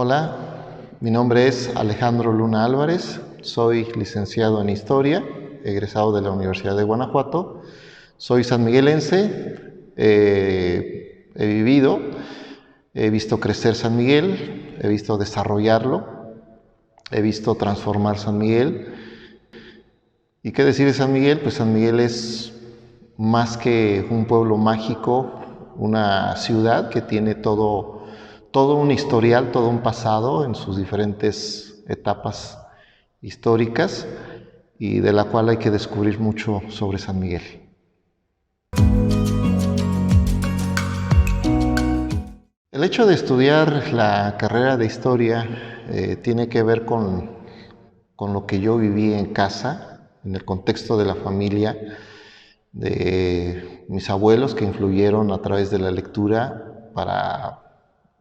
Hola, mi nombre es Alejandro Luna Álvarez, soy licenciado en Historia, egresado de la Universidad de Guanajuato, soy sanmiguelense, he vivido, he visto crecer San Miguel, he visto desarrollarlo, he visto transformar San Miguel. ¿Y qué decir de San Miguel? Pues San Miguel es más que un pueblo mágico, una ciudad que tiene todo un historial, todo un pasado en sus diferentes etapas históricas y de la cual hay que descubrir mucho sobre San Miguel. El hecho de estudiar la carrera de historia tiene que ver con lo que yo viví en casa, en el contexto de la familia, de mis abuelos que influyeron a través de la lectura para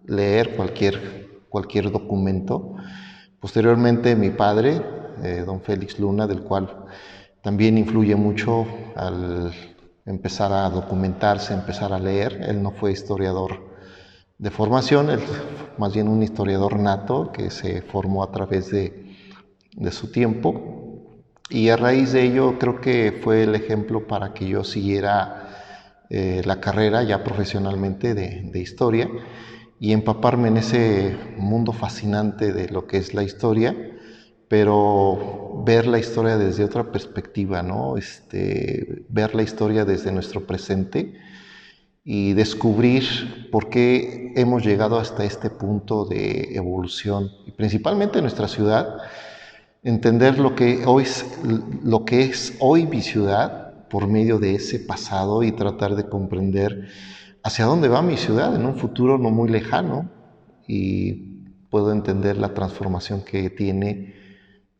leer cualquier documento. Posteriormente mi padre, don Félix Luna, del cual también influye mucho al empezar a documentarse, empezar a leer. Él no fue historiador de formación, él más bien un historiador nato que se formó a través de su tiempo. Y a raíz de ello creo que fue el ejemplo para que yo siguiera la carrera ya profesionalmente de historia y empaparme en ese mundo fascinante de lo que es la historia, pero ver la historia desde otra perspectiva, ¿no? Ver la historia desde nuestro presente y descubrir por qué hemos llegado hasta este punto de evolución, y principalmente en nuestra ciudad, entender lo que es hoy mi ciudad por medio de ese pasado y tratar de comprender hacia dónde va mi ciudad en un futuro no muy lejano, y puedo entender la transformación que tiene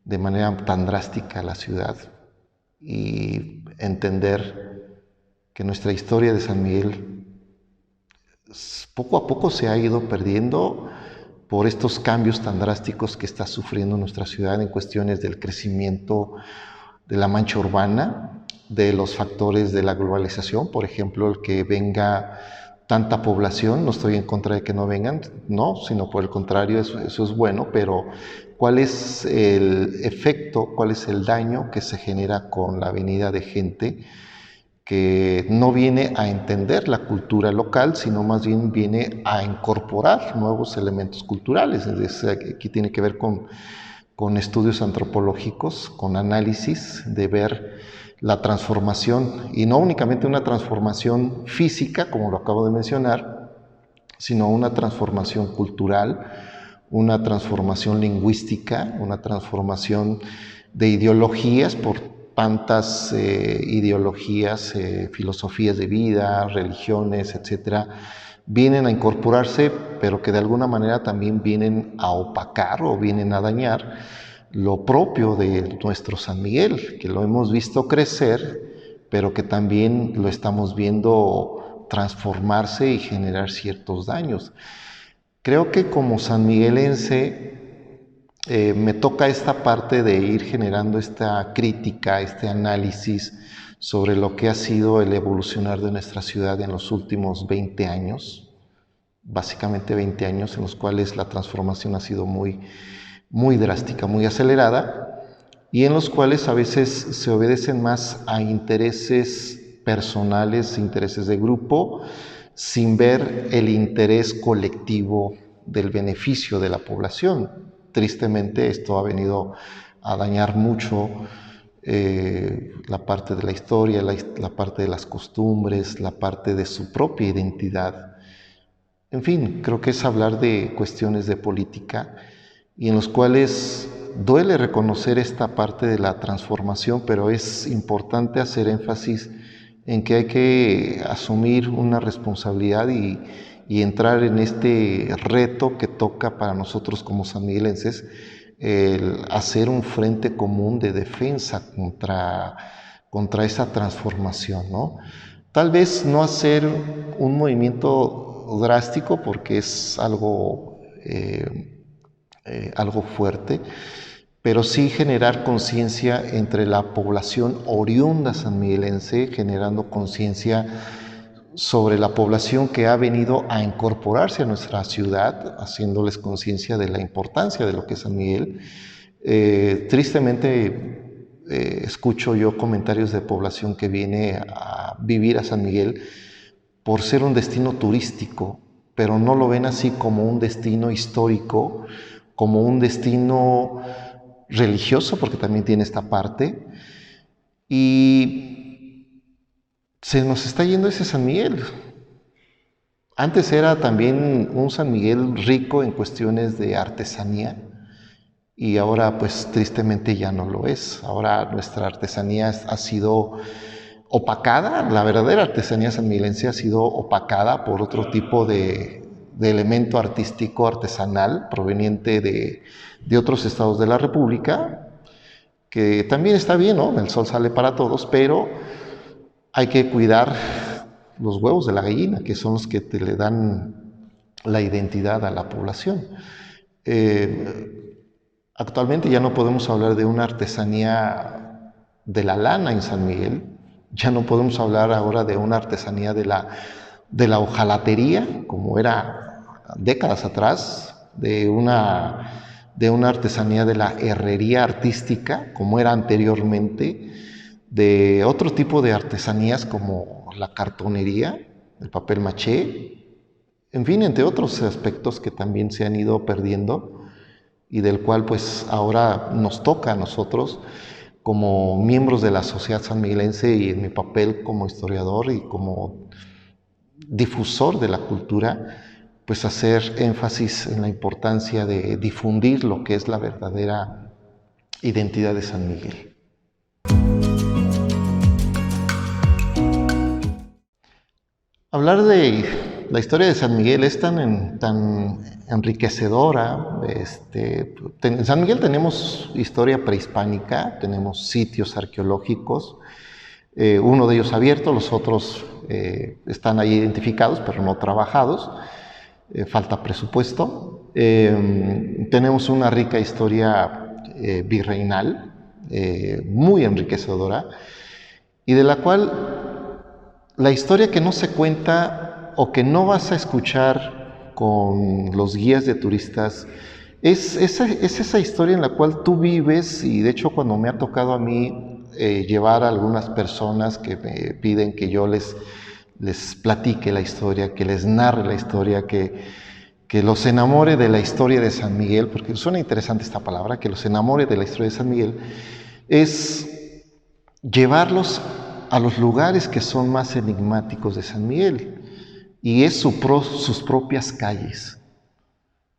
de manera tan drástica la ciudad y entender que nuestra historia de San Miguel poco a poco se ha ido perdiendo por estos cambios tan drásticos que está sufriendo nuestra ciudad en cuestiones del crecimiento de la mancha urbana, de los factores de la globalización, por ejemplo, el que venga tanta población. No estoy en contra de que no vengan, no, sino por el contrario, eso es bueno, pero ¿cuál es el efecto, cuál es el daño que se genera con la venida de gente que no viene a entender la cultura local, sino más bien viene a incorporar nuevos elementos culturales? Es decir, aquí tiene que ver con estudios antropológicos, con análisis de ver la transformación, y no únicamente una transformación física, como lo acabo de mencionar, sino una transformación cultural, una transformación lingüística, una transformación de ideologías por tantas ideologías, filosofías de vida, religiones, etcétera, vienen a incorporarse, pero que de alguna manera también vienen a opacar o vienen a dañar lo propio de nuestro San Miguel, que lo hemos visto crecer, pero que también lo estamos viendo transformarse y generar ciertos daños. Creo que como sanmiguelense me toca esta parte de ir generando esta crítica, este análisis sobre lo que ha sido el evolucionar de nuestra ciudad en los últimos 20 años, básicamente 20 años en los cuales la transformación ha sido muy drástica, muy acelerada, y en los cuales a veces se obedecen más a intereses personales, intereses de grupo, sin ver el interés colectivo del beneficio de la población. Tristemente esto ha venido a dañar mucho la parte de la historia, la parte de las costumbres, la parte de su propia identidad. En fin, creo que es hablar de cuestiones de política y en los cuales duele reconocer esta parte de la transformación, pero es importante hacer énfasis en que hay que asumir una responsabilidad y entrar en este reto que toca para nosotros como sanmiguelenses, el hacer un frente común de defensa contra esa transformación, ¿no? Tal vez no hacer un movimiento drástico porque es algo fuerte, pero sí generar conciencia entre la población oriunda sanmiguelense, generando conciencia sobre la población que ha venido a incorporarse a nuestra ciudad, haciéndoles conciencia de la importancia de lo que es San Miguel. Tristemente escucho yo comentarios de población que viene a vivir a San Miguel por ser un destino turístico, pero no lo ven así como un destino histórico, como un destino religioso, porque también tiene esta parte, y se nos está yendo ese San Miguel. Antes era también un San Miguel rico en cuestiones de artesanía, y ahora pues tristemente ya no lo es. Ahora nuestra artesanía ha sido opacada, la verdadera artesanía sanmiguelense ha sido opacada por otro tipo de elemento artístico artesanal proveniente de otros estados de la República, que también está bien, ¿no? El sol sale para todos, pero hay que cuidar los huevos de la gallina, que son los que te le dan la identidad a la población. Actualmente ya no podemos hablar de una artesanía de la lana en San Miguel, ya no podemos hablar ahora de una artesanía de la hojalatería, como era décadas atrás, de una artesanía de la herrería artística, como era anteriormente, de otro tipo de artesanías como la cartonería, el papel maché, en fin, entre otros aspectos que también se han ido perdiendo y del cual pues ahora nos toca a nosotros como miembros de la sociedad sanmiguelense y en mi papel como historiador y como difusor de la cultura, pues hacer énfasis en la importancia de difundir lo que es la verdadera identidad de San Miguel. Hablar de la historia de San Miguel es tan enriquecedora. En San Miguel tenemos historia prehispánica, tenemos sitios arqueológicos, uno de ellos abierto, los otros están ahí identificados pero no trabajados, falta presupuesto. Tenemos una rica historia virreinal, muy enriquecedora, y de la cual la historia que no se cuenta o que no vas a escuchar con los guías de turistas es esa historia en la cual tú vives. Y de hecho cuando me ha tocado a mí llevar a algunas personas que me piden que yo les platique la historia, que les narre la historia, que los enamore de la historia de San Miguel, porque suena interesante esta palabra, que los enamore de la historia de San Miguel, es llevarlos a los lugares que son más enigmáticos de San Miguel, y es sus propias calles.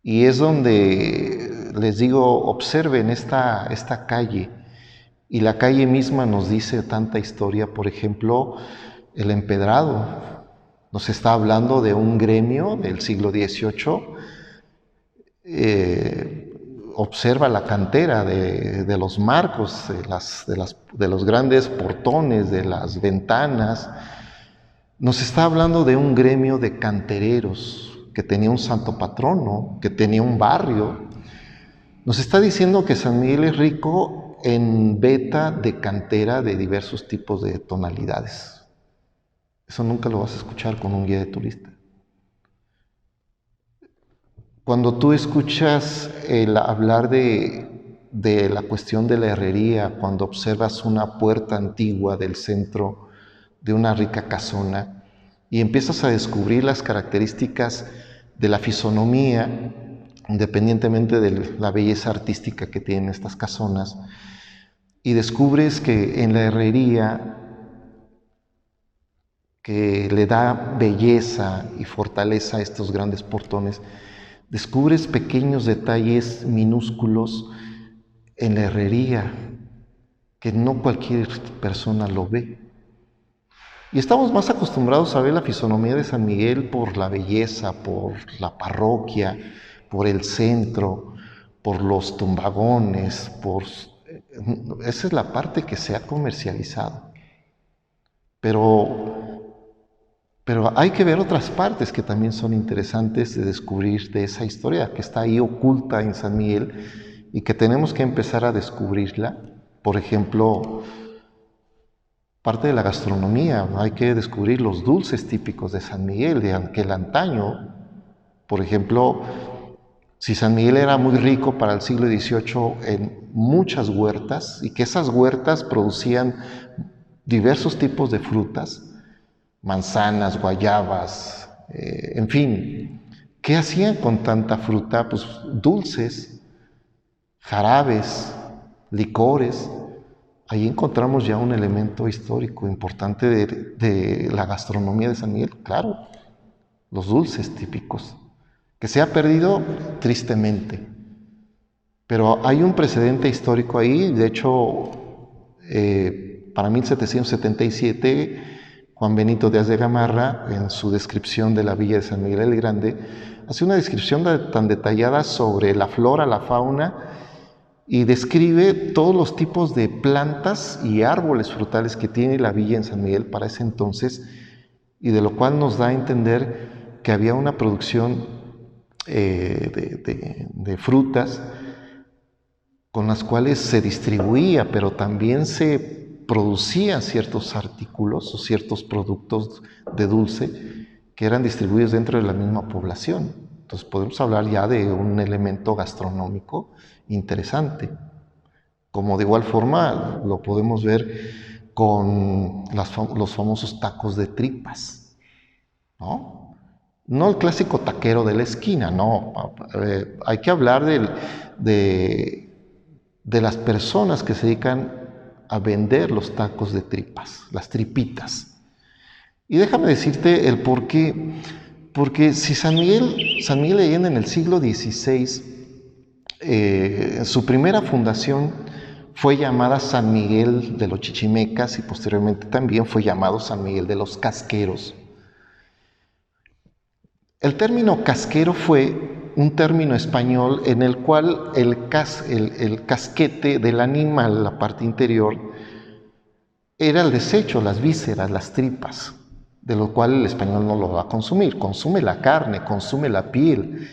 Y es donde les digo, observen esta calle, y la calle misma nos dice tanta historia. Por ejemplo, el empedrado nos está hablando de un gremio del siglo XVIII. Observa la cantera de los marcos, de los grandes portones, de las ventanas. Nos está hablando de un gremio de cantereros que tenía un santo patrono, que tenía un barrio. Nos está diciendo que San Miguel es rico en veta de cantera de diversos tipos de tonalidades. Eso nunca lo vas a escuchar con un guía de turista. Cuando tú escuchas el hablar de la cuestión de la herrería, cuando observas una puerta antigua del centro de una rica casona y empiezas a descubrir las características de la fisonomía, independientemente de la belleza artística que tienen estas casonas, y descubres que en la herrería, que le da belleza y fortaleza a estos grandes portones, descubres pequeños detalles minúsculos en la herrería que no cualquier persona lo ve. Y estamos más acostumbrados a ver la fisonomía de San Miguel por la belleza, por la parroquia, por el centro, por los tumbagones, esa es la parte que se ha comercializado. Pero hay que ver otras partes que también son interesantes de descubrir de esa historia que está ahí oculta en San Miguel y que tenemos que empezar a descubrirla. Por ejemplo, parte de la gastronomía. Hay que descubrir los dulces típicos de San Miguel, de aquel antaño. Por ejemplo, si San Miguel era muy rico para el siglo XVIII en muchas huertas y que esas huertas producían diversos tipos de frutas, manzanas, guayabas, en fin, ¿qué hacían con tanta fruta? Pues dulces, jarabes, licores. Ahí encontramos ya un elemento histórico importante de la gastronomía de San Miguel, claro, los dulces típicos, que se ha perdido tristemente. Pero hay un precedente histórico ahí. De hecho, para 1777, Juan Benito Díaz de Gamarra, en su descripción de la villa de San Miguel el Grande, hace una descripción tan detallada sobre la flora, la fauna, y describe todos los tipos de plantas y árboles frutales que tiene la villa en San Miguel para ese entonces, y de lo cual nos da a entender que había una producción de frutas con las cuales se distribuía, pero también se producían ciertos artículos o ciertos productos de dulce que eran distribuidos dentro de la misma población. Entonces podemos hablar ya de un elemento gastronómico interesante. Como de igual forma lo podemos ver con los famosos tacos de tripas, ¿no? No el clásico taquero de la esquina, no. Hay que hablar de las personas que se dedican a vender los tacos de tripas, las tripitas. Y déjame decirte el por qué. Porque si San Miguel de Allende en el siglo XVI, su primera fundación fue llamada San Miguel de los Chichimecas y posteriormente también fue llamado San Miguel de los Casqueros. El término casquero fue un término español en el cual el casquete del animal, la parte interior, era el desecho, las vísceras, las tripas, de lo cual el español no lo va a consumir. Consume la carne, consume la piel.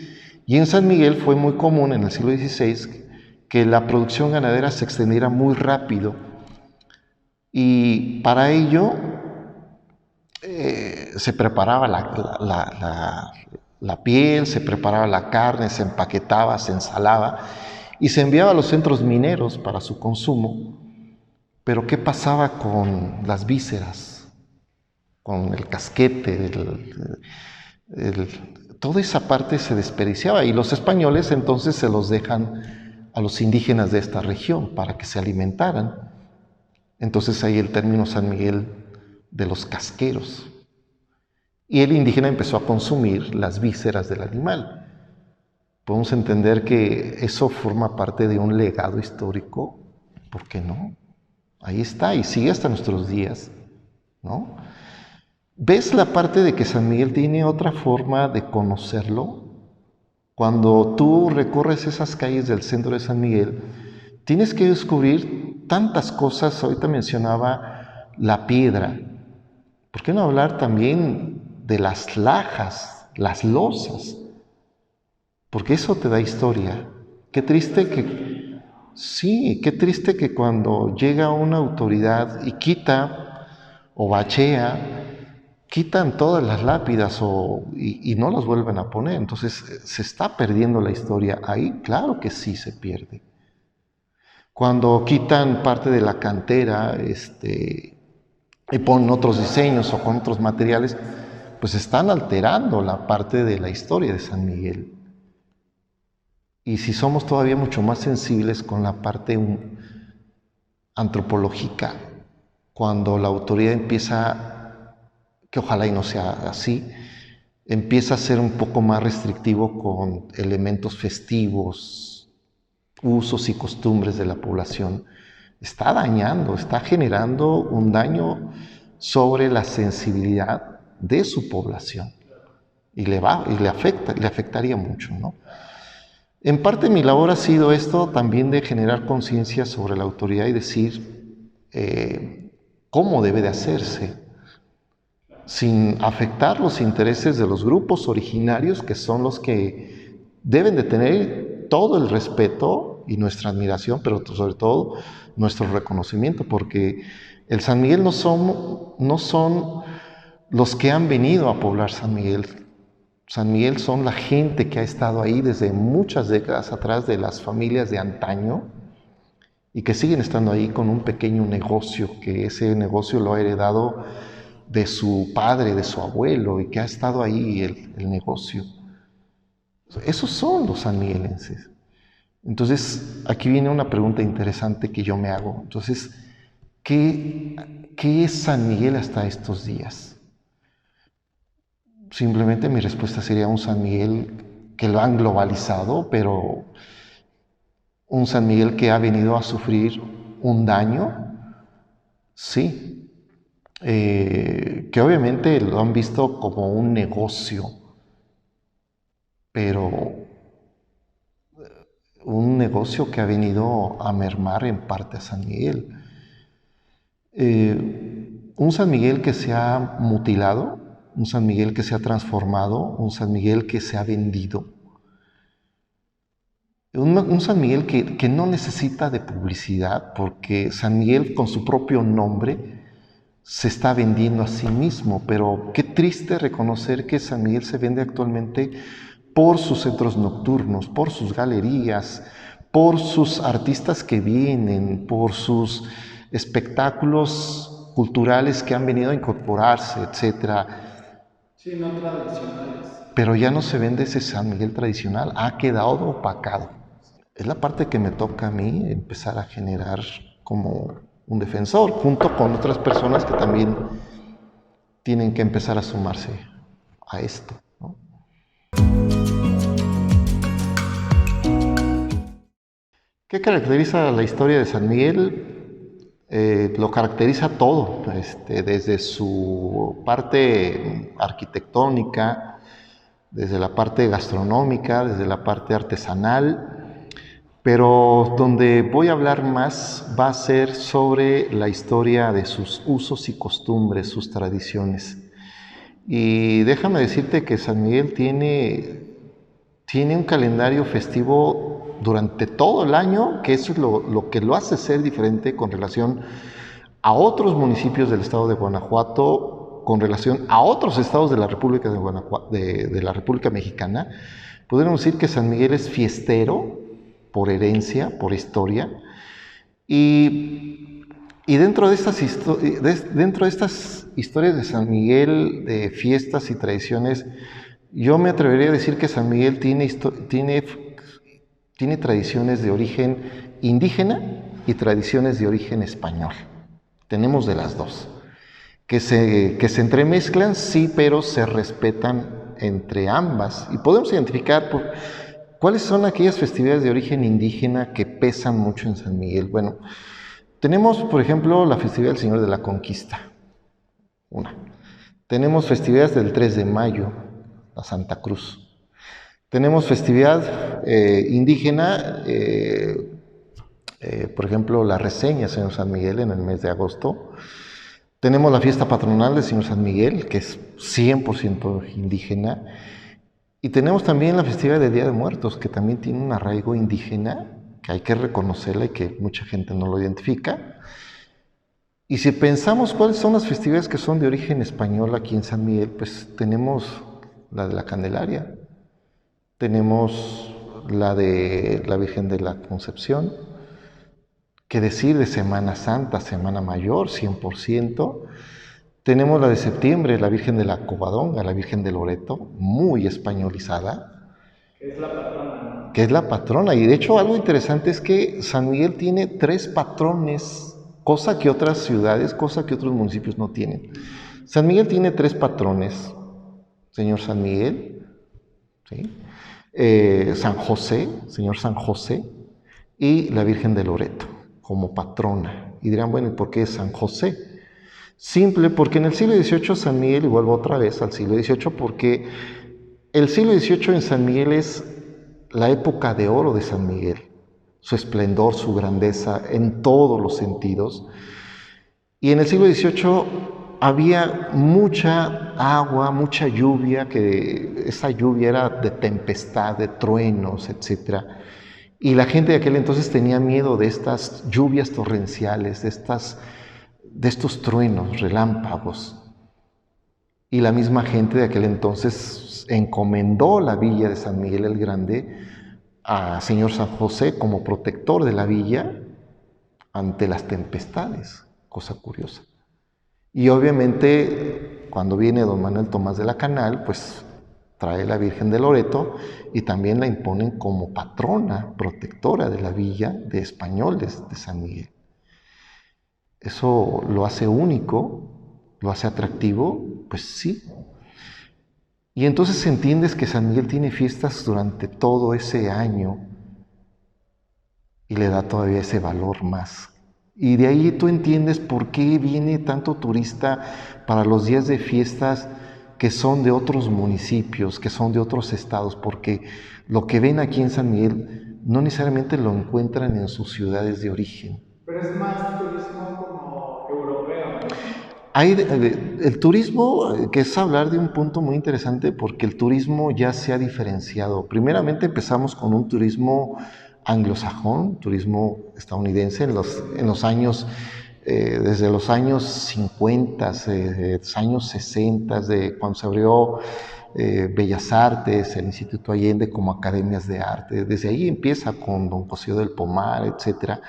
Y en San Miguel fue muy común en el siglo XVI que la producción ganadera se extendiera muy rápido. Y para ello se preparaba la piel, se preparaba la carne, se empaquetaba, se ensalaba y se enviaba a los centros mineros para su consumo. Pero ¿qué pasaba con las vísceras, con el casquete? Toda esa parte se desperdiciaba y los españoles entonces se los dejan a los indígenas de esta región para que se alimentaran. Entonces ahí el término San Miguel de los Casqueros. Y el indígena empezó a consumir las vísceras del animal. Podemos entender que eso forma parte de un legado histórico, ¿por qué no? Ahí está y sigue hasta nuestros días, ¿no? ¿Ves la parte de que San Miguel tiene otra forma de conocerlo? Cuando tú recorres esas calles del centro de San Miguel, tienes que descubrir tantas cosas. Ahorita mencionaba la piedra. ¿Por qué no hablar también de las lajas, las losas? Porque eso te da historia. Qué triste que, sí, qué triste que cuando llega una autoridad y quita o bachea, quitan todas las lápidas y no las vuelven a poner. Entonces se está perdiendo la historia ahí. Claro que sí se pierde. Cuando quitan parte de la cantera y ponen otros diseños o con otros materiales, pues están alterando la parte de la historia de San Miguel. Y si somos todavía mucho más sensibles con la parte antropológica, cuando la autoridad empieza, que ojalá y no sea así, empieza a ser un poco más restrictivo con elementos festivos, usos y costumbres de la población, está dañando, está generando un daño sobre la sensibilidad de su población y le afectaría mucho, ¿no? En parte mi labor ha sido esto también de generar conciencia sobre la autoridad y decir cómo debe de hacerse, sin afectar los intereses de los grupos originarios, que son los que deben de tener todo el respeto y nuestra admiración, pero sobre todo nuestro reconocimiento, porque El San Miguel no son los que han venido a poblar San Miguel. San Miguel son la gente que ha estado ahí desde muchas décadas atrás, de las familias de antaño, y que siguen estando ahí con un pequeño negocio, que ese negocio lo ha heredado de su padre, de su abuelo, y que ha estado ahí el negocio. Esos son los sanmiguelenses. Entonces, aquí viene una pregunta interesante que yo me hago. Entonces, ¿qué es San Miguel hasta estos días? Simplemente mi respuesta sería un San Miguel que lo han globalizado, pero un San Miguel que ha venido a sufrir un daño, sí, que obviamente lo han visto como un negocio, pero un negocio que ha venido a mermar en parte a San Miguel. Un San Miguel que se ha mutilado, un San Miguel que se ha transformado, un San Miguel que se ha vendido. Un San Miguel que no necesita de publicidad, porque San Miguel con su propio nombre se está vendiendo a sí mismo, pero qué triste reconocer que San Miguel se vende actualmente por sus centros nocturnos, por sus galerías, por sus artistas que vienen, por sus espectáculos culturales que han venido a incorporarse, etc. Sí, no tradicionales. Pero ya no se vende ese San Miguel tradicional, ha quedado opacado. Es la parte que me toca a mí empezar a generar como un defensor, junto con otras personas que también tienen que empezar a sumarse a esto, ¿no? ¿Qué caracteriza la historia de San Miguel? Lo caracteriza todo, desde su parte arquitectónica, desde la parte gastronómica, desde la parte artesanal, pero donde voy a hablar más va a ser sobre la historia de sus usos y costumbres, sus tradiciones. Y déjame decirte que San Miguel tiene un calendario festivo durante todo el año, que eso es lo que lo hace ser diferente con relación a otros municipios del estado de Guanajuato, con relación a otros estados de la República de la República Mexicana. Podríamos decir que San Miguel es fiestero por herencia, por historia, y dentro de estas historias de San Miguel, de fiestas y tradiciones, yo me atrevería a decir que San Miguel tiene tradiciones de origen indígena y tradiciones de origen español. Tenemos de las dos. Que se entremezclan, sí, pero se respetan entre ambas. Y podemos identificar cuáles son aquellas festividades de origen indígena que pesan mucho en San Miguel. Bueno, tenemos, por ejemplo, la festividad del Señor de la Conquista. Una. Tenemos festividades del 3 de mayo, la Santa Cruz. Tenemos festividad indígena, por ejemplo, la reseña Señor San Miguel en el mes de agosto. Tenemos la fiesta patronal del Señor San Miguel, que es 100% indígena. Y tenemos también la festividad del Día de Muertos, que también tiene un arraigo indígena, que hay que reconocerla y que mucha gente no lo identifica. Y si pensamos cuáles son las festividades que son de origen español aquí en San Miguel, pues tenemos la de la Candelaria, tenemos la de la Virgen de la Concepción, qué decir de Semana Santa, Semana Mayor, 100%. Tenemos la de septiembre, la Virgen de la Covadonga, la Virgen de Loreto, muy españolizada. Que es la patrona, ¿no? Que es la patrona. Y de hecho algo interesante es que San Miguel tiene 3 patrones, cosa que otras ciudades, cosa que otros municipios no tienen. San Miguel tiene 3 patrones. Señor San Miguel, ¿sí? San José, Señor San José, y la Virgen de Loreto como patrona. Y dirán, bueno, ¿y por qué es San José? Simple, porque en el siglo XVIII San Miguel, y vuelvo otra vez al siglo XVIII, porque el siglo XVIII en San Miguel es la época de oro de San Miguel, su esplendor, su grandeza en todos los sentidos. Y en el siglo XVIII había mucha agua, mucha lluvia, que esa lluvia era de tempestad, de truenos, etc. Y la gente de aquel entonces tenía miedo de estas lluvias torrenciales, de de estos truenos, relámpagos. Y la misma gente de aquel entonces encomendó la villa de San Miguel el Grande a Señor San José como protector de la villa ante las tempestades, cosa curiosa. Y obviamente cuando viene don Manuel Tomás de la Canal, pues trae la Virgen de Loreto y también la imponen como patrona, protectora de la villa de españoles de San Miguel. ¿Eso lo hace único? ¿Lo hace atractivo? Pues sí. Y entonces entiendes que San Miguel tiene fiestas durante todo ese año y le da todavía ese valor más. Y de ahí tú entiendes por qué viene tanto turista para los días de fiestas que son de otros municipios, que son de otros estados, porque lo que ven aquí en San Miguel no necesariamente lo encuentran en sus ciudades de origen. Pero es más turismo como europeo, ¿no? El turismo, que es hablar de un punto muy interesante, porque el turismo ya se ha diferenciado. Primeramente empezamos con un turismo anglosajón, turismo estadounidense en los años, desde los años 50, años 60, de cuando se abrió Bellas Artes, el Instituto Allende como academias de arte. Desde ahí empieza con Don Cosío del Pomar, etcétera.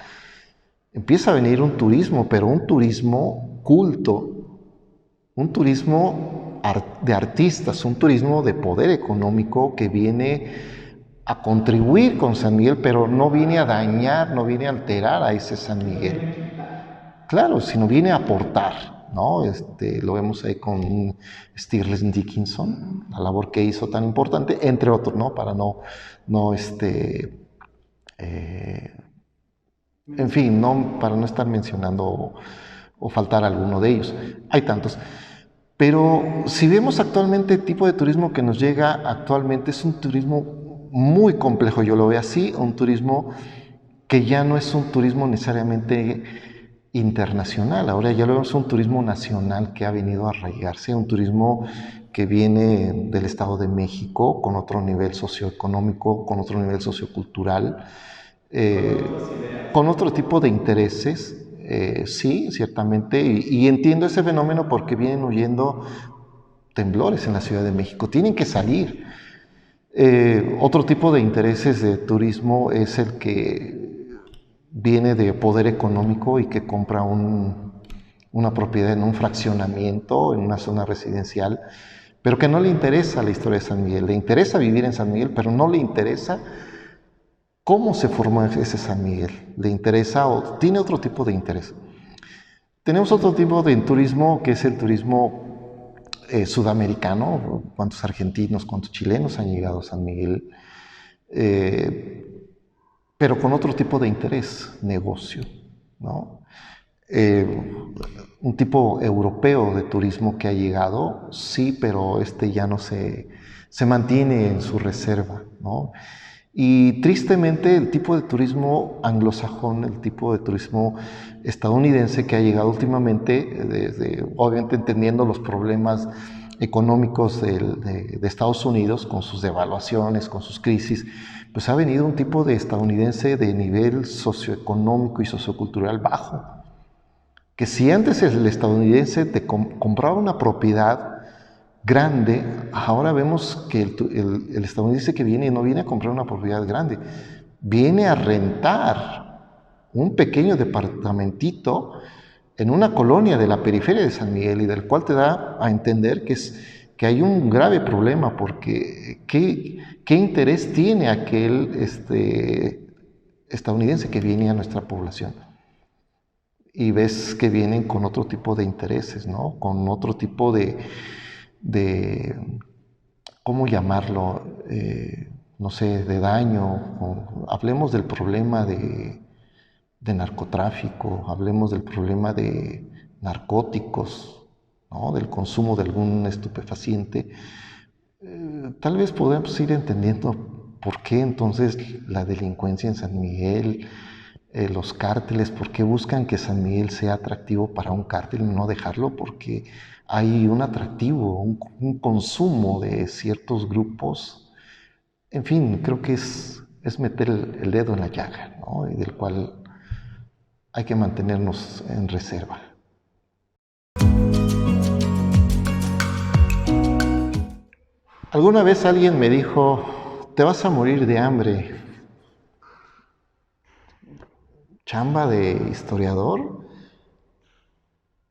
Empieza a venir un turismo, pero un turismo culto, un turismo de artistas, un turismo de poder económico que viene a contribuir con San Miguel, pero no viene a dañar, no viene a alterar a ese San Miguel. Claro, sino viene a aportar, ¿no? Lo vemos ahí con Stirling Dickinson, la labor que hizo tan importante, entre otros, ¿no? Para en fin, para no estar mencionando o faltar alguno de ellos. Hay tantos. Pero si vemos actualmente el tipo de turismo que nos llega actualmente, es un turismo muy complejo, yo lo veo así, un turismo que ya no es un turismo necesariamente internacional, ahora ya lo vemos un turismo nacional que ha venido a arraigarse, un turismo que viene del Estado de México con otro nivel socioeconómico, con otro nivel sociocultural, con otro tipo de intereses, sí, ciertamente, y entiendo ese fenómeno porque vienen huyendo temblores en la Ciudad de México, tienen que salir. Otro tipo de intereses de turismo es el que viene de poder económico y que compra una propiedad en un fraccionamiento, en una zona residencial, pero que no le interesa la historia de San Miguel, le interesa vivir en San Miguel, pero no le interesa cómo se formó ese San Miguel, le interesa o tiene otro tipo de interés. Tenemos otro tipo de turismo que es el turismo sudamericano, cuántos argentinos, cuántos chilenos han llegado a San Miguel, pero con otro tipo de interés, negocio, ¿no? Un tipo europeo de turismo que ha llegado, sí, pero ya no se mantiene en su reserva, ¿no? Y tristemente el tipo de turismo anglosajón, el tipo de turismo estadounidense que ha llegado últimamente, obviamente entendiendo los problemas económicos de Estados Unidos con sus devaluaciones, con sus crisis, pues ha venido un tipo de estadounidense de nivel socioeconómico y sociocultural bajo. Que si antes el estadounidense te compraba una propiedad grande, ahora vemos que el estadounidense que viene no viene a comprar una propiedad grande, viene a rentar un pequeño departamentito en una colonia de la periferia de San Miguel y del cual te da a entender que hay un grave problema porque ¿qué interés tiene aquel estadounidense que viene a nuestra población? Y ves que vienen con otro tipo de intereses, ¿no? Con otro tipo de ¿cómo llamarlo? No sé, de daño. Hablemos del problema de narcotráfico, hablemos del problema de narcóticos, ¿no? Del consumo de algún estupefaciente. Tal vez podemos ir entendiendo por qué entonces la delincuencia en San Miguel, los cárteles, por qué buscan que San Miguel sea atractivo para un cártel y no dejarlo, porque hay un atractivo, un consumo de ciertos grupos. En fin, creo que es meter el dedo en la llaga, ¿no? Y del cual hay que mantenernos en reserva. Alguna vez alguien me dijo, te vas a morir de hambre. ¿Chamba de historiador?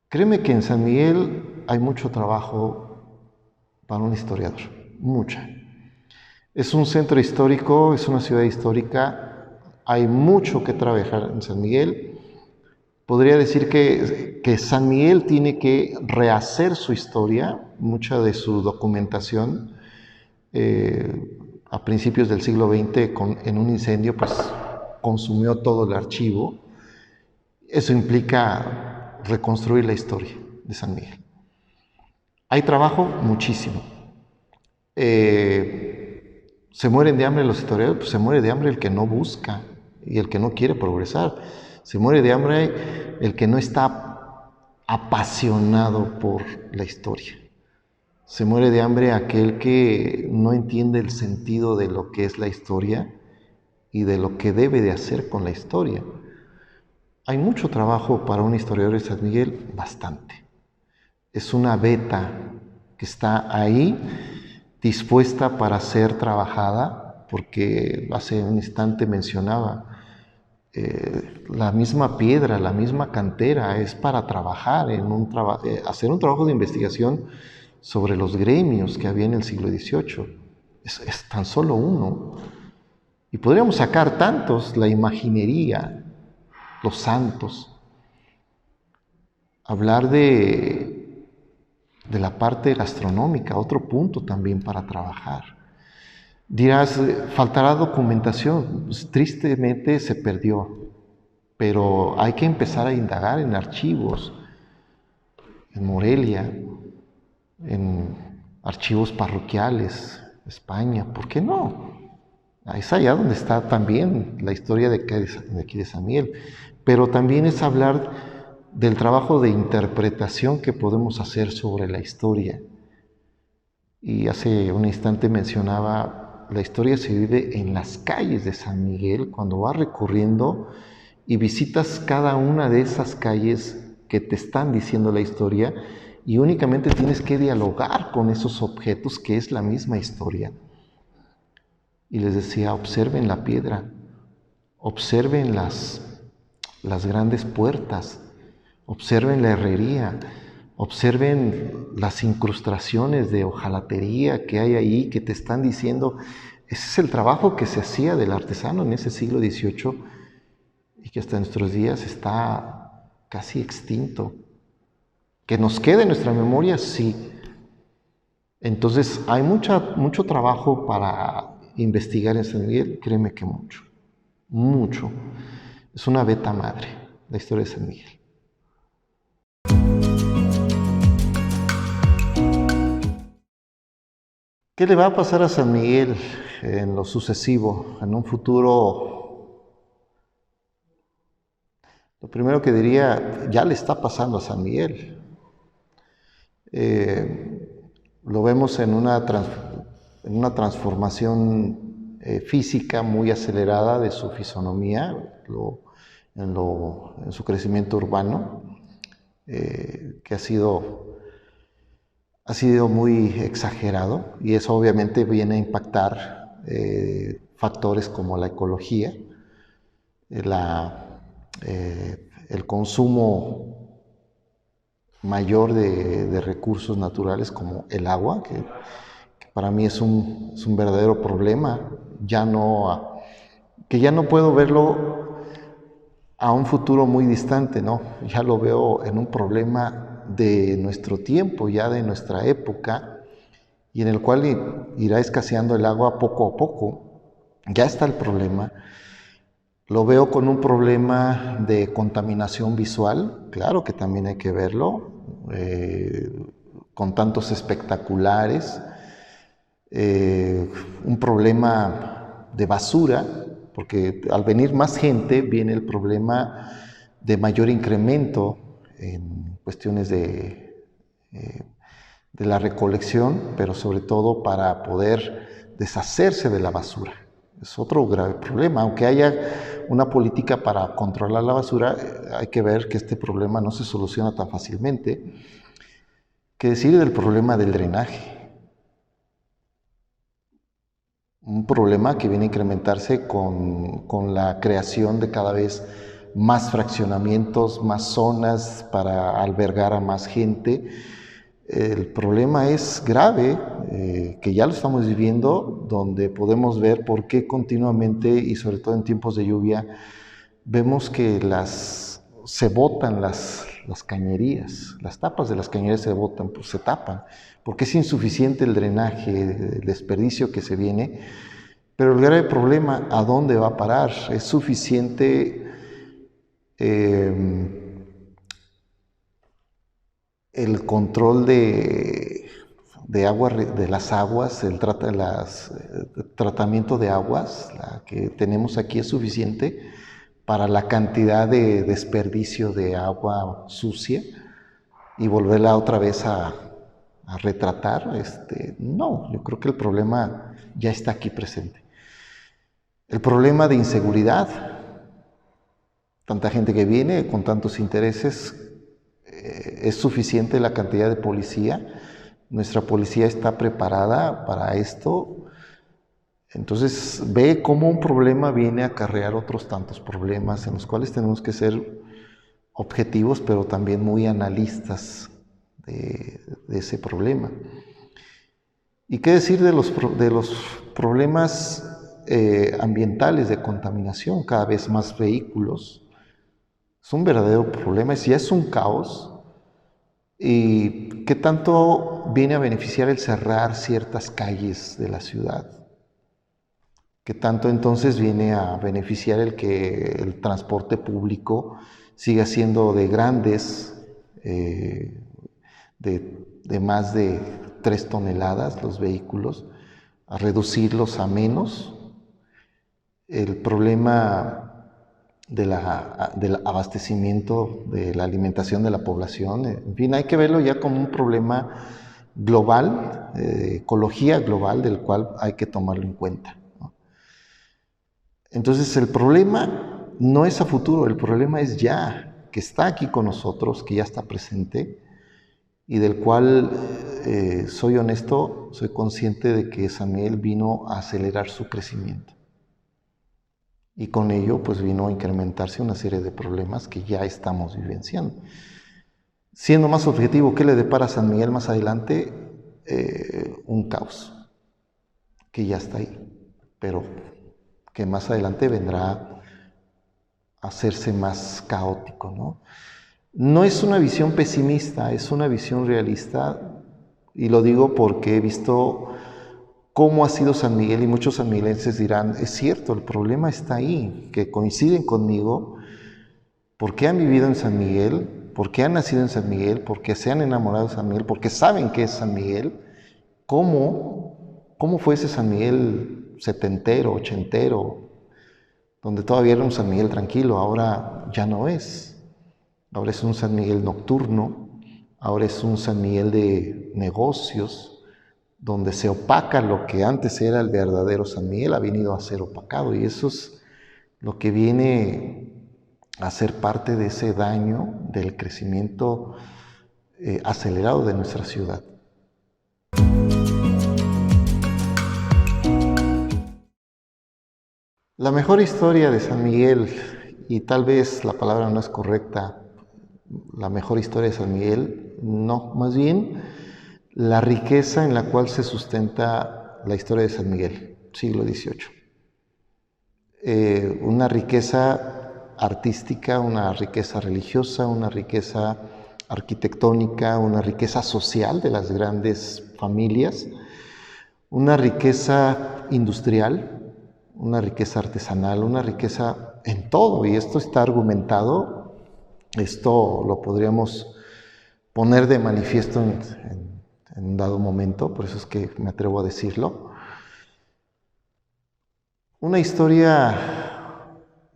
Créeme que en San Miguel hay mucho trabajo para un historiador, mucha. Es un centro histórico, es una ciudad histórica, hay mucho que trabajar en San Miguel. Podría decir que San Miguel tiene que rehacer su historia, mucha de su documentación. A principios del siglo XX, en un incendio, pues consumió todo el archivo. Eso implica reconstruir la historia de San Miguel. Hay trabajo, muchísimo. ¿Se mueren de hambre los historiadores? Pues se muere de hambre el que no busca y el que no quiere progresar. Se muere de hambre el que no está apasionado por la historia. Se muere de hambre aquel que no entiende el sentido de lo que es la historia y de lo que debe de hacer con la historia. Hay mucho trabajo para un historiador de San Miguel, bastante. Es una beta que está ahí, dispuesta para ser trabajada, porque hace un instante mencionaba, la misma piedra, la misma cantera es para trabajar, hacer un trabajo de investigación sobre los gremios que había en el siglo XVIII. Es tan solo uno. Y podríamos sacar tantos, la imaginería, los santos. Hablar de la parte gastronómica, otro punto también para trabajar. Dirás, faltará documentación. Pues, tristemente se perdió, pero hay que empezar a indagar en archivos, en Morelia, en archivos parroquiales, España, ¿por qué no? Es allá donde está también la historia de aquí de San Miguel, pero también es hablar del trabajo de interpretación que podemos hacer sobre la historia. Y hace un instante mencionaba, la historia se vive en las calles de San Miguel, cuando vas recorriendo y visitas cada una de esas calles que te están diciendo la historia, y únicamente tienes que dialogar con esos objetos que es la misma historia. Y les decía, observen la piedra, observen las grandes puertas, observen la herrería, observen las incrustaciones de hojalatería que hay ahí, que te están diciendo, ese es el trabajo que se hacía del artesano en ese siglo XVIII y que hasta nuestros días está casi extinto. ¿Que nos quede en nuestra memoria? Sí. Entonces hay mucho trabajo para investigar en San Miguel, créeme que mucho, mucho. Es una beta madre, la historia de San Miguel. ¿Qué le va a pasar a San Miguel en lo sucesivo, en un futuro? Lo primero que diría, ya le está pasando a San Miguel. Lo vemos en una transformación física muy acelerada de su fisonomía, en su crecimiento urbano, que ha sido muy exagerado, y eso obviamente viene a impactar factores como la ecología, el consumo mayor de recursos naturales como el agua, que para mí es un verdadero problema, que ya no puedo verlo a un futuro muy distante, ¿no? Ya lo veo en un problema de nuestro tiempo, ya de nuestra época, y en el cual irá escaseando el agua poco a poco. Ya está el problema. Lo veo con un problema de contaminación visual, claro que también hay que verlo, con tantos espectaculares, un problema de basura, porque al venir más gente viene el problema de mayor incremento en cuestiones de la recolección, pero sobre todo para poder deshacerse de la basura. Es otro grave problema. Aunque haya una política para controlar la basura, hay que ver que este problema no se soluciona tan fácilmente. ¿Qué decir del problema del drenaje? un problema que viene a incrementarse con la creación de cada vez más fraccionamientos, más zonas para albergar a más gente. El problema es grave, que ya lo estamos viviendo, donde podemos ver por qué continuamente, y sobre todo en tiempos de lluvia, vemos que se botan las cañerías, las tapas de las cañerías se botan, pues se tapan, porque es insuficiente el drenaje, el desperdicio que se viene. Pero el grave problema, ¿a dónde va a parar? ¿Es suficiente el control de las aguas, el tratamiento de aguas, la que tenemos aquí es suficiente para la cantidad de desperdicio de agua sucia y volverla otra vez a retratar? No, yo creo que el problema ya está aquí presente. El problema de inseguridad, tanta gente que viene con tantos intereses, ¿es suficiente la cantidad de policía? ¿Nuestra policía está preparada para esto? Entonces ve cómo un problema viene a acarrear otros tantos problemas en los cuales tenemos que ser objetivos, pero también muy analistas de ese problema. ¿Y qué decir de los problemas ambientales de contaminación? Cada vez más vehículos. Es un verdadero problema, ya es un caos. ¿Y qué tanto viene a beneficiar el cerrar ciertas calles de la ciudad? ¿Qué tanto entonces viene a beneficiar el que el transporte público siga siendo de grandes, de más de 3 toneladas los vehículos, a reducirlos a menos? El problema del abastecimiento, de la alimentación de la población, en fin, hay que verlo ya como un problema global, ecología global, del cual hay que tomarlo en cuenta, ¿no? Entonces el problema no es a futuro, el problema es ya, que está aquí con nosotros, que ya está presente, y del cual soy honesto, soy consciente de que San Miguel vino a acelerar su crecimiento. Y con ello pues vino a incrementarse una serie de problemas que ya estamos vivenciando. Siendo más objetivo, ¿qué le depara a San Miguel más adelante? Un caos, que ya está ahí, pero que más adelante vendrá a hacerse más caótico, ¿no? No es una visión pesimista, es una visión realista, y lo digo porque he visto cómo ha sido San Miguel, y muchos sanmiguelenses dirán, es cierto, el problema está ahí, que coinciden conmigo, porque han vivido en San Miguel, porque han nacido en San Miguel, porque se han enamorado de San Miguel, porque saben qué es San Miguel. ¿Cómo fue ese San Miguel setentero, ochentero, donde todavía era un San Miguel tranquilo? Ahora ya no es. Ahora es un San Miguel nocturno, ahora es un San Miguel de negocios, donde se opaca lo que antes era el verdadero San Miguel, ha venido a ser opacado, y eso es lo que viene a ser parte de ese daño del crecimiento acelerado de nuestra ciudad. La mejor historia de San Miguel, y tal vez la palabra no es correcta, la mejor historia de San Miguel, no, más bien la riqueza en la cual se sustenta la historia de San Miguel, siglo XVIII. Una riqueza artística, una riqueza religiosa, una riqueza arquitectónica, una riqueza social de las grandes familias, una riqueza industrial, una riqueza artesanal, una riqueza en todo, y esto está argumentado, esto lo podríamos poner de manifiesto en un dado momento, por eso es que me atrevo a decirlo. Una historia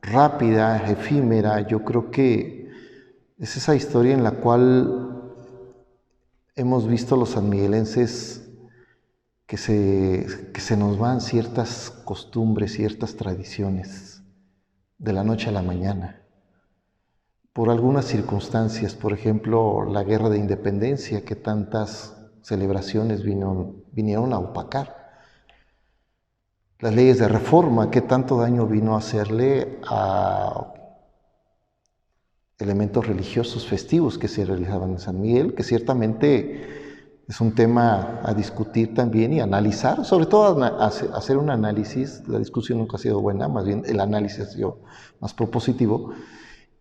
rápida, efímera, yo creo que es esa historia en la cual hemos visto los sanmiguelenses que se nos van ciertas costumbres, ciertas tradiciones, de la noche a la mañana, por algunas circunstancias, por ejemplo, la Guerra de Independencia, que tantas celebraciones vinieron a opacar. las leyes de reforma, qué tanto daño vino a hacerle a elementos religiosos festivos que se realizaban en San Miguel, que ciertamente es un tema a discutir también y analizar, sobre todo hacer un análisis. La discusión nunca ha sido buena, más bien el análisis ha sido más propositivo,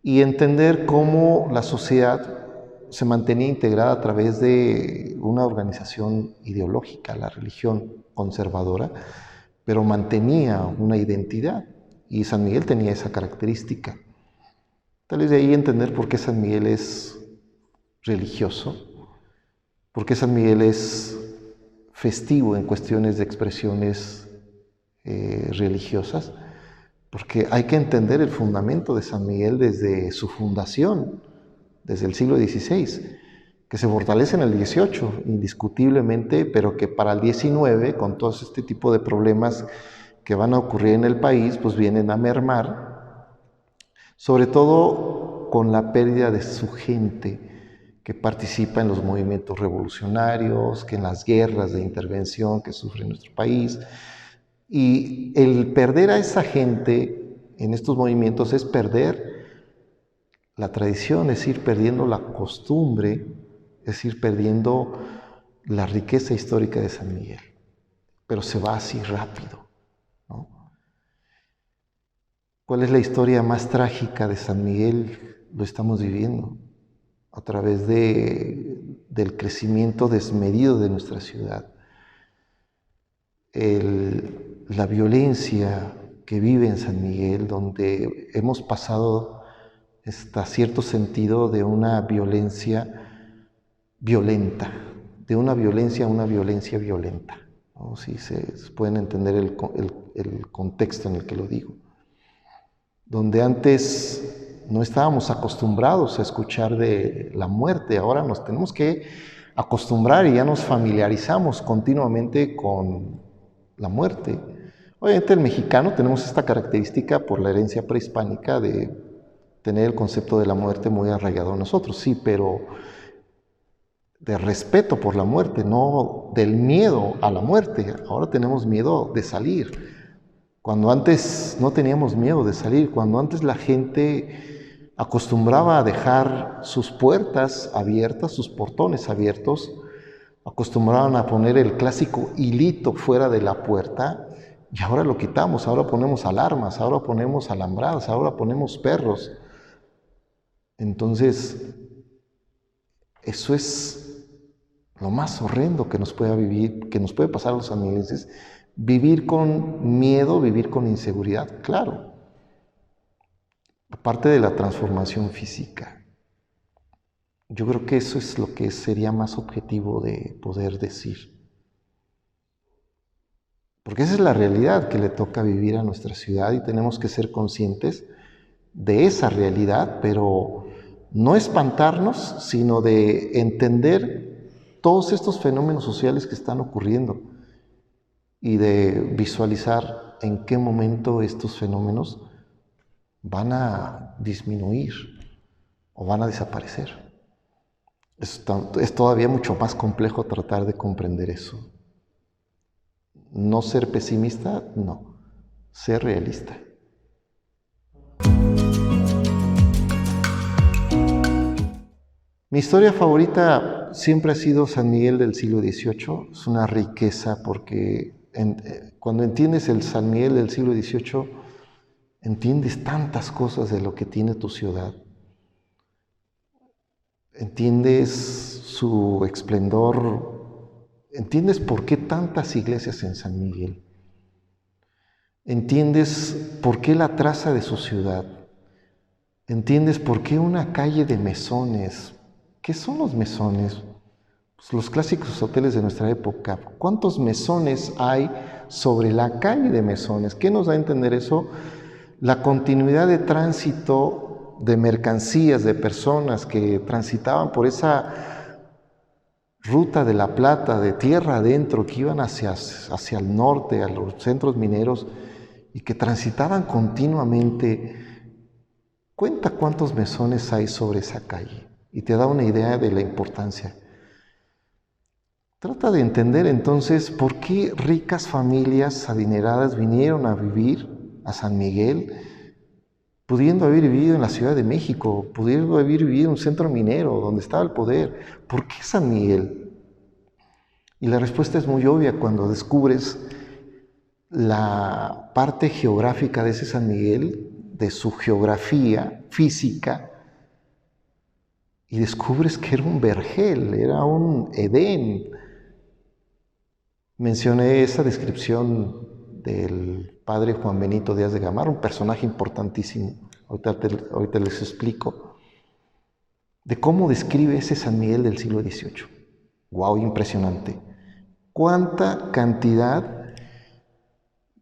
y entender cómo la sociedad se mantenía integrada a través de una organización ideológica, la religión conservadora, pero mantenía una identidad, y San Miguel tenía esa característica. Tal vez de ahí entender por qué San Miguel es religioso, por qué San Miguel es festivo en cuestiones de expresiones religiosas, porque hay que entender el fundamento de San Miguel desde su fundación, desde el siglo XVI, que se fortalece en el XVIII, indiscutiblemente, pero que para el XIX, con todo este tipo de problemas que van a ocurrir en el país, pues vienen a mermar, sobre todo con la pérdida de su gente que participa en los movimientos revolucionarios, que en las guerras de intervención que sufre nuestro país. Y el perder a esa gente en estos movimientos es perder la tradición, es ir perdiendo la costumbre, es ir perdiendo la riqueza histórica de San Miguel. Pero se va así rápido, ¿no? ¿Cuál es la historia más trágica de San Miguel? Lo estamos viviendo a través del crecimiento desmedido de nuestra ciudad. La violencia que vive en San Miguel, donde hemos pasado hasta cierto sentido de una violencia violenta, de una violencia a una violencia violenta, ¿no? Si se pueden entender el contexto en el que lo digo. Donde antes no estábamos acostumbrados a escuchar de la muerte, ahora nos tenemos que acostumbrar y ya nos familiarizamos continuamente con la muerte. Obviamente el mexicano tenemos esta característica por la herencia prehispánica de tener el concepto de la muerte muy arraigado en nosotros, sí, pero de respeto por la muerte, no del miedo a la muerte. Ahora tenemos miedo de salir, cuando antes no teníamos miedo de salir, cuando antes la gente acostumbraba a dejar sus puertas abiertas, sus portones abiertos, acostumbraban a poner el clásico hilito fuera de la puerta, y ahora lo quitamos, ahora ponemos alarmas, ahora ponemos alambradas, ahora ponemos perros. Entonces, eso es lo más horrendo que nos puede vivir, que nos puede pasar a los sanmiguelenses, vivir con miedo, vivir con inseguridad, claro. Aparte de la transformación física, yo creo que eso es lo que sería más objetivo de poder decir. Porque esa es la realidad que le toca vivir a nuestra ciudad y tenemos que ser conscientes de esa realidad, pero no espantarnos, sino de entender todos estos fenómenos sociales que están ocurriendo y de visualizar en qué momento estos fenómenos van a disminuir o van a desaparecer. Es todavía mucho más complejo tratar de comprender eso. No ser pesimista, no. Ser realista. Mi historia favorita siempre ha sido San Miguel del siglo XVIII. Es una riqueza porque cuando entiendes el San Miguel del siglo XVIII, entiendes tantas cosas de lo que tiene tu ciudad. Entiendes su esplendor, entiendes por qué tantas iglesias en San Miguel. Entiendes por qué la traza de su ciudad. Entiendes por qué una calle de mesones. ¿Qué son los mesones? Pues los clásicos hoteles de nuestra época. ¿Cuántos mesones hay sobre la calle de mesones? ¿Qué nos da a entender eso? La continuidad de tránsito de mercancías, de personas que transitaban por esa ruta de la Plata, de tierra adentro, que iban hacia el norte, a los centros mineros, y que transitaban continuamente. Cuenta cuántos mesones hay sobre esa calle y te da una idea de la importancia. Trata de entender entonces por qué ricas familias adineradas vinieron a vivir a San Miguel, pudiendo haber vivido en la Ciudad de México, pudiendo haber vivido en un centro minero donde estaba el poder. ¿Por qué San Miguel? Y la respuesta es muy obvia cuando descubres la parte geográfica de ese San Miguel, de su geografía física, y descubres que era un vergel, era un Edén. Mencioné esa descripción del padre Juan Benito Díaz de Gamarra, un personaje importantísimo. Ahorita les explico de cómo describe ese San Miguel del siglo XVIII. ¡Wow! Impresionante. ¿Cuánta cantidad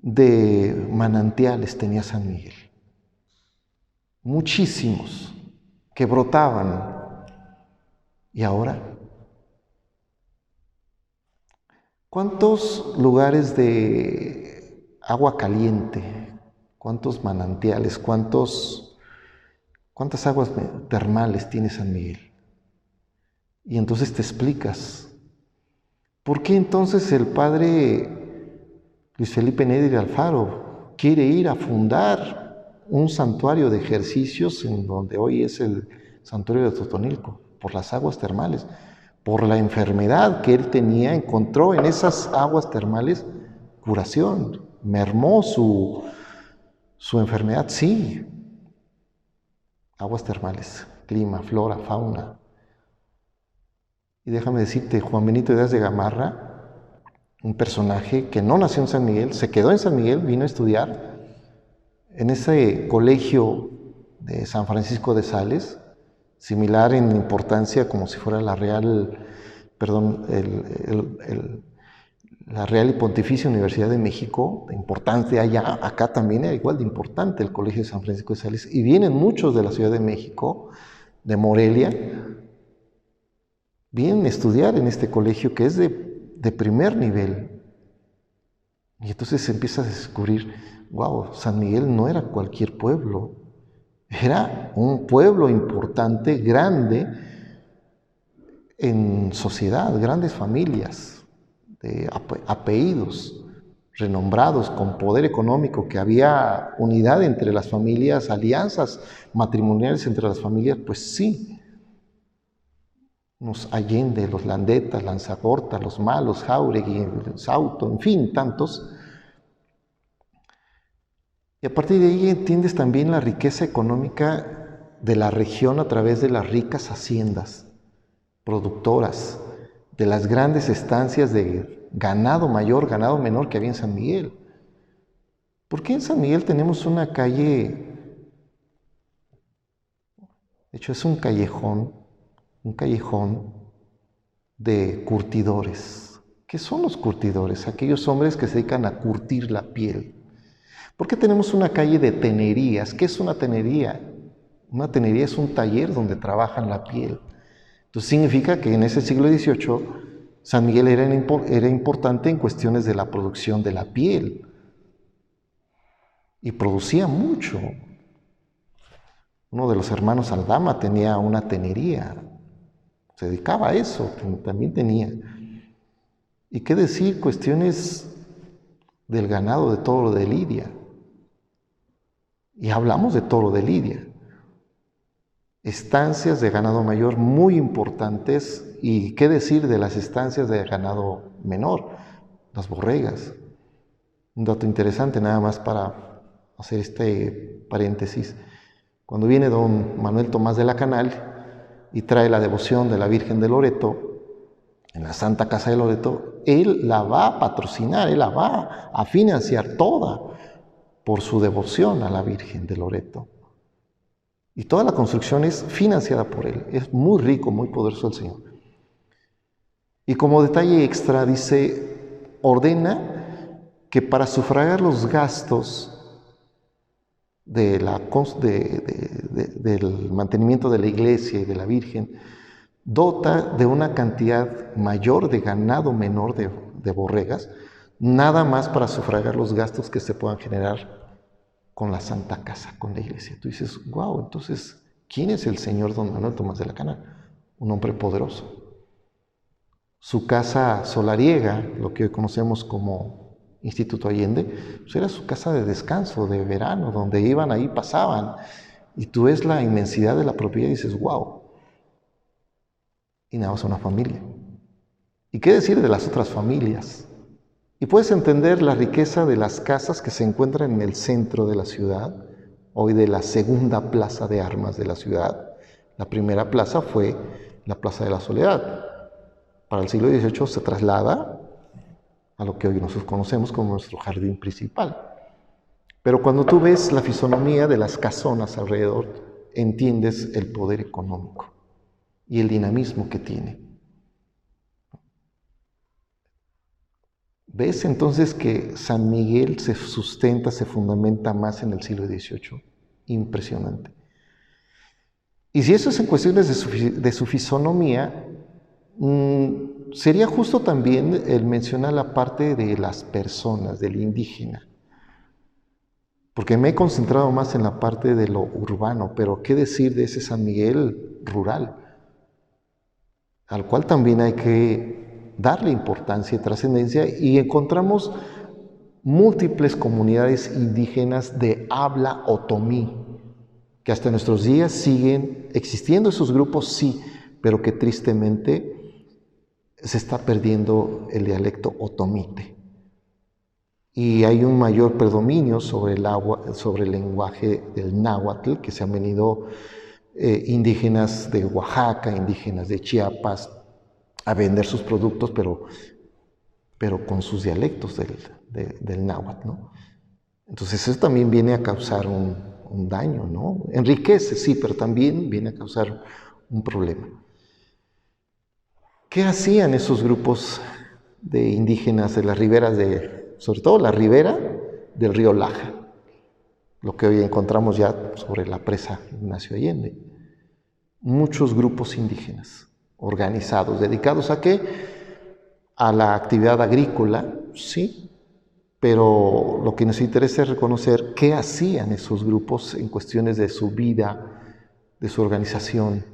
de manantiales tenía San Miguel? Muchísimos, que brotaban. ¿Y ahora? ¿Cuántos lugares de agua caliente? ¿Cuántos manantiales? ¿Cuántas aguas termales tiene San Miguel? Y entonces te explicas, ¿por qué entonces el padre Luis Felipe Neri Alfaro quiere ir a fundar un santuario de ejercicios en donde hoy es el santuario de Totonilco? Por las aguas termales, por la enfermedad que él tenía, encontró en esas aguas termales curación, mermó su enfermedad, sí. Aguas termales, clima, flora, fauna. Y déjame decirte, Juan Benito Díaz de Gamarra, un personaje que no nació en San Miguel, se quedó en San Miguel, vino a estudiar en ese colegio de San Francisco de Sales, similar en importancia como si fuera la Real y Pontificia Universidad de México, de importante allá, acá también era igual de importante el Colegio de San Francisco de Sales, y vienen muchos de la Ciudad de México, de Morelia, vienen a estudiar en este colegio que es de primer nivel. Y entonces empiezas a descubrir, wow, San Miguel no era cualquier pueblo, era un pueblo importante, grande en sociedad, grandes familias, de apellidos renombrados, con poder económico, que había unidad entre las familias, alianzas matrimoniales entre las familias, pues sí. Los Allende, los Landetas, Lanzagorta, los Malos, Jáuregui, Sauto, en fin, tantos. Y a partir de ahí entiendes también la riqueza económica de la región a través de las ricas haciendas productoras, de las grandes estancias de ganado mayor, ganado menor que había en San Miguel. ¿Por qué en San Miguel tenemos una calle? De hecho, es un callejón de curtidores. ¿Qué son los curtidores? Aquellos hombres que se dedican a curtir la piel. ¿Por qué tenemos una calle de tenerías? ¿Qué es una tenería? Una tenería es un taller donde trabajan la piel. Entonces significa que en ese siglo XVIII San Miguel era importante en cuestiones de la producción de la piel y producía mucho. Uno de los hermanos Aldama tenía una tenería, se dedicaba a eso, también tenía. ¿Y qué decir cuestiones del ganado de Toro de Lidia? Y hablamos de Toro de Lidia. Estancias de ganado mayor muy importantes, y qué decir de las estancias de ganado menor, las borregas. Un dato interesante nada más para hacer este paréntesis. Cuando viene don Manuel Tomás de la Canal y trae la devoción de la Virgen de Loreto, en la Santa Casa de Loreto, él la va a patrocinar, él la va a financiar toda por su devoción a la Virgen de Loreto. Y toda la construcción es financiada por él. Es muy rico, muy poderoso el Señor. Y como detalle extra dice, ordena que para sufragar los gastos del mantenimiento de la iglesia y de la Virgen, dota de una cantidad mayor de ganado menor de borregas, nada más para sufragar los gastos que se puedan generar con la Santa Casa, con la iglesia. Tú dices, wow, entonces, ¿quién es el señor don Manuel Tomás de la Canal? Un hombre poderoso. Su casa solariega, lo que hoy conocemos como Instituto Allende, pues era su casa de descanso, de verano, donde iban, ahí pasaban. Y tú ves la inmensidad de la propiedad y dices, wow. Y nada más una familia. ¿Y qué decir de las otras familias? Y puedes entender la riqueza de las casas que se encuentran en el centro de la ciudad, hoy de la segunda plaza de armas de la ciudad. La primera plaza fue la Plaza de la Soledad. Para el siglo XVIII se traslada a lo que hoy nosotros conocemos como nuestro jardín principal. Pero cuando tú ves la fisonomía de las casonas alrededor, entiendes el poder económico y el dinamismo que tiene. ¿Ves entonces que San Miguel se sustenta, se fundamenta más en el siglo XVIII? Impresionante. Y si eso es en cuestiones de su fisonomía, sería justo también el mencionar la parte de las personas, del indígena. Porque me he concentrado más en la parte de lo urbano, pero ¿qué decir de ese San Miguel rural? Al cual también hay que darle importancia y trascendencia, y encontramos múltiples comunidades indígenas de habla otomí, que hasta nuestros días siguen existiendo esos grupos, sí, pero que tristemente se está perdiendo el dialecto otomite. Y hay un mayor predominio sobre el lenguaje del náhuatl, que se han venido indígenas de Oaxaca, indígenas de Chiapas, a vender sus productos, pero con sus dialectos del náhuatl, ¿no? Entonces eso también viene a causar un daño, ¿no? Enriquece, sí, pero también viene a causar un problema. ¿Qué hacían esos grupos de indígenas de las riberas sobre todo la ribera del río Laja? Lo que hoy encontramos ya sobre la presa Ignacio Allende. Muchos grupos indígenas organizados, dedicados ¿a qué? A la actividad agrícola, sí, pero lo que nos interesa es reconocer qué hacían esos grupos en cuestiones de su vida, de su organización,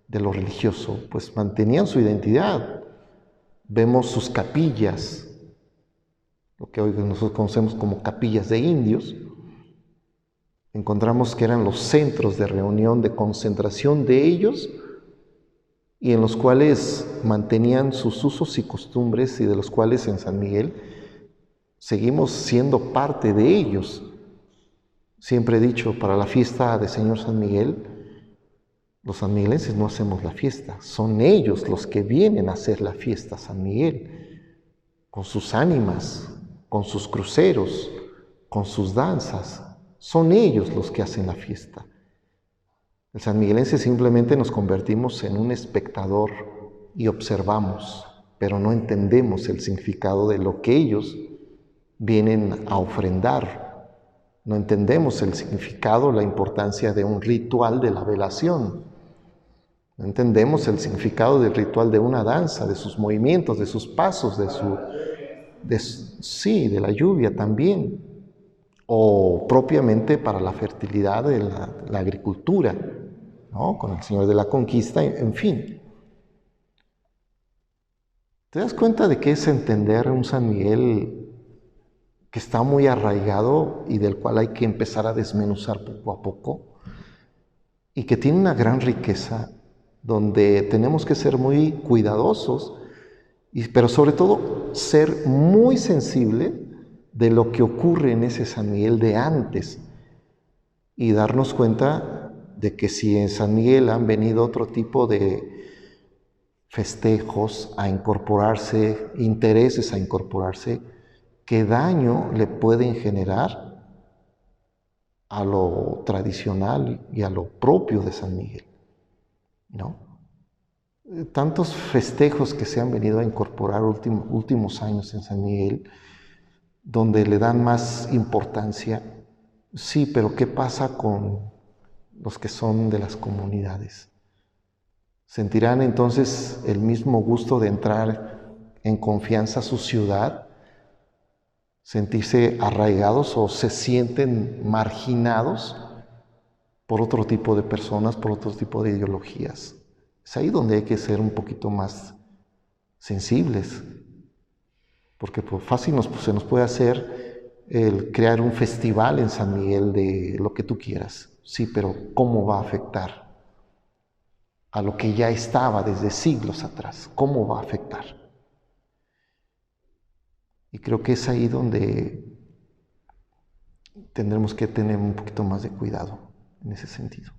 de lo religioso, pues mantenían su identidad. Vemos sus capillas, lo que hoy nosotros conocemos como capillas de indios. Encontramos que eran los centros de reunión, de concentración de ellos, y en los cuales mantenían sus usos y costumbres, y de los cuales en San Miguel seguimos siendo parte de ellos. Siempre he dicho, para la fiesta de Señor San Miguel, los sanmiguelenses no hacemos la fiesta, son ellos los que vienen a hacer la fiesta a San Miguel, con sus ánimas, con sus cruceros, con sus danzas. Son ellos los que hacen la fiesta. El sanmiguelense simplemente nos convertimos en un espectador y observamos, pero no entendemos el significado de lo que ellos vienen a ofrendar. No entendemos el significado, la importancia de un ritual de la velación. No entendemos el significado del ritual de una danza, de sus movimientos, de sus pasos, de la lluvia también, o propiamente para la fertilidad de la agricultura, ¿no? Con el Señor de la Conquista, en fin. ¿Te das cuenta de qué es entender un San Miguel que está muy arraigado y del cual hay que empezar a desmenuzar poco a poco? Y que tiene una gran riqueza donde tenemos que ser muy cuidadosos, pero sobre todo ser muy sensible de lo que ocurre en ese San Miguel de antes, y darnos cuenta de que si en San Miguel han venido otro tipo de festejos a incorporarse, intereses a incorporarse, qué daño le pueden generar a lo tradicional y a lo propio de San Miguel, ¿no? Tantos festejos que se han venido a incorporar últimos años en San Miguel, donde le dan más importancia. Sí, pero ¿qué pasa con los que son de las comunidades? ¿Sentirán entonces el mismo gusto de entrar en confianza a su ciudad? ¿Sentirse arraigados o se sienten marginados por otro tipo de personas, por otro tipo de ideologías? Es ahí donde hay que ser un poquito más sensibles, porque pues, fácil se nos puede hacer el crear un festival en San Miguel de lo que tú quieras, sí, pero ¿cómo va a afectar a lo que ya estaba desde siglos atrás? ¿Cómo va a afectar? Y creo que es ahí donde tendremos que tener un poquito más de cuidado en ese sentido.